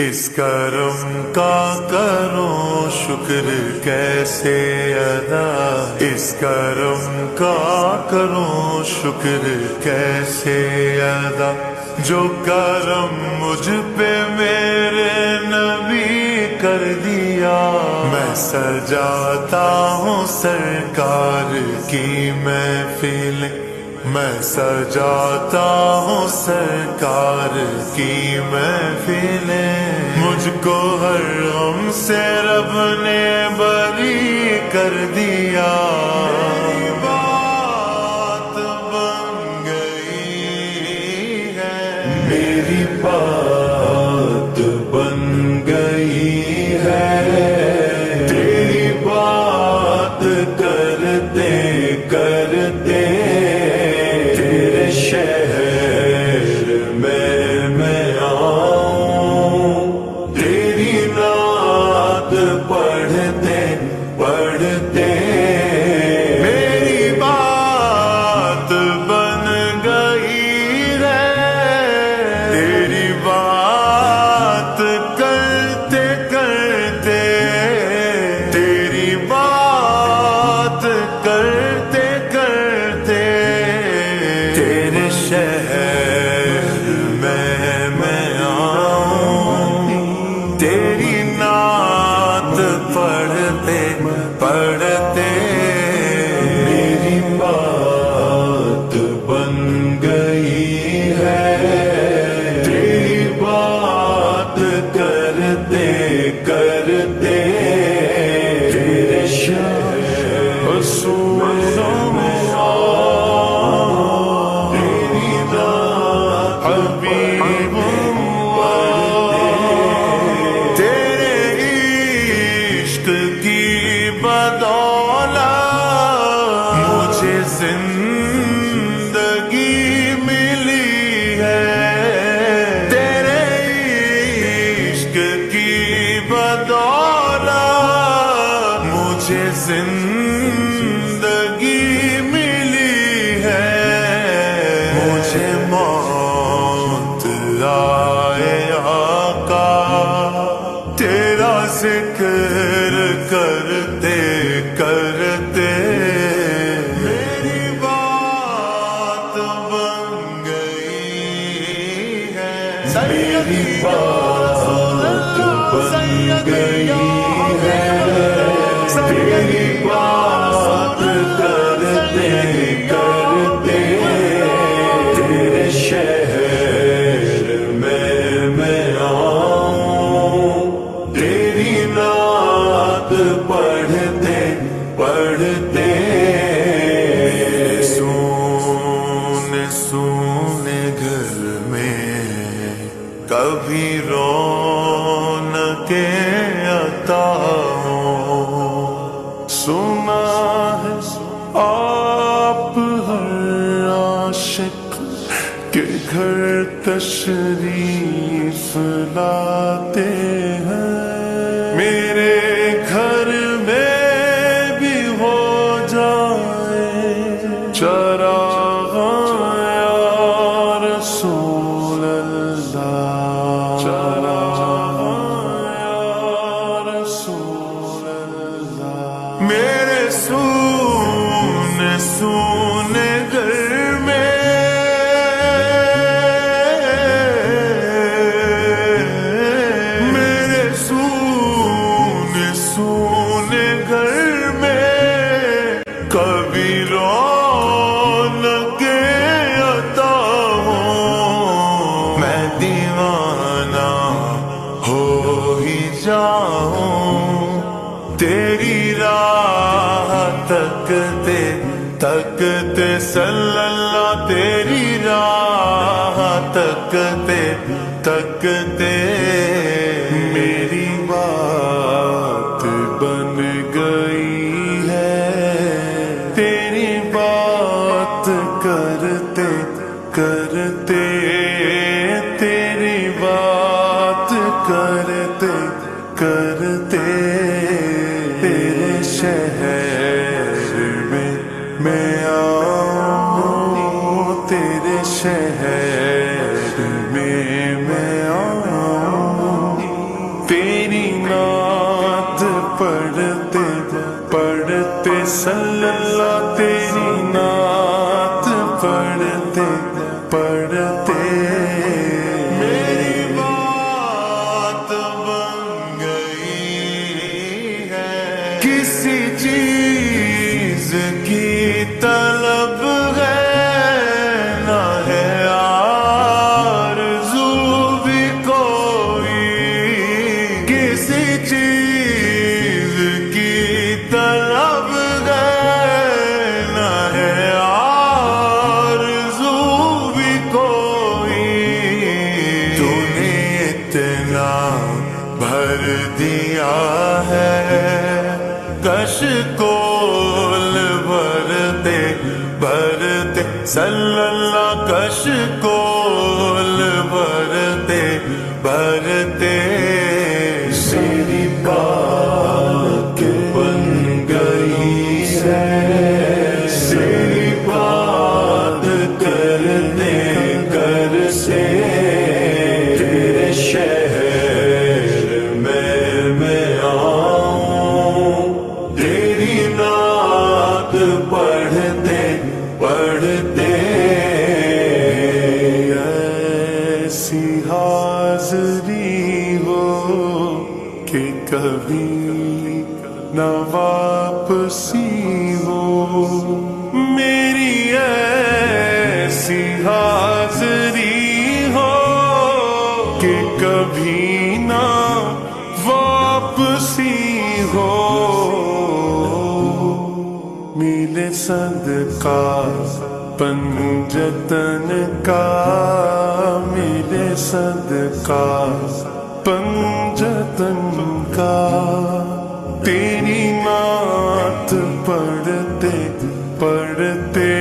اس کرم کا کرو شکر کیسے ادا، اس کرم کا کرو شکر کیسے ادا، جو کرم مجھ پہ میرے نبی کر دیا۔ میں سجاتا ہوں سرکار کی محفل، میں سجاتا ہوں سرکار کی محفلیں، مجھ کو ہر غم سے رب نے بری کر دیا۔ میری بات بن گئی ہے، میری بات بن گئی ہے، تیری بات کرتے کرتے شہر میں آؤں، تیری نعت پڑھتے پڑھتے میری بات بن گئی ہے، تیری بات کرتے کرتے، تیری بات کرتے کرتے تیرے شہر میں آؤں، تیری نعت پڑھتے پڑھتے میری بات بن گئی ہے، تیری بات کرتے کرتے تیرے شہر میں حبیب تیرے عشق کی بدولت مجھے زندگی ملی ہے، تیرے عشق کی بدولت مجھے زندگی ملی ہے، مجھے آئے آقا تیرا ذکر کرتے کرتے میری بات بن گئی ہے، میری بات بن گئی ہے، تیری بات کرتے کرتے تیرے شہر میں آؤں، تیری نعت پڑھتے پڑھتے سونے سونے گھر میں کبھی رونقیں عطا ہوں، سنا ہے آپ ہر عاشق کے گھر تشریف لاتے ہیں، میرے گھر میں بھی ہو جائے چراغ یا رسول اللہ، چراغ یا رسول اللہ، میرے سونے سونے گھر میں کبھی رونقیں عطا ہوں، میں دیوانہ ہو ہی جاؤں، تیری راہ تکتے تکتے صلی اللہ، تیری راہ تکتے تکتے میری بات بن گئی ہے، تیری بات کرتے کرتے تیری بات کرتے کرتے تیرے شہر میں آؤں، تیرے شہر میں آؤں، صلی اللہ تیری نعت پڑھتے پڑھتے میری بات بن گئی ہے، کسی چیز کی طلب ہے نہ ہے آرزو بھی کوئی، کسی چیز کی طلب بھر دیا ہے، کشکول بھرتے بھرتے صلی اللہ، کشکول بھرتے بھرتے تیری بات بن گئی ہے، تیری بات کرتے کرتے تیرے شہر پڑھتے پڑھتے ایسی حاضری ہو کہ کبھی نہ واپسی ہو، میری ایسی حاضری ہو کہ کبھی نہ واپسی ہو، ملے صدقہ پنجتن کا، ملے صدقہ پنجتن کا، تیری نعت پڑھتے پڑھتے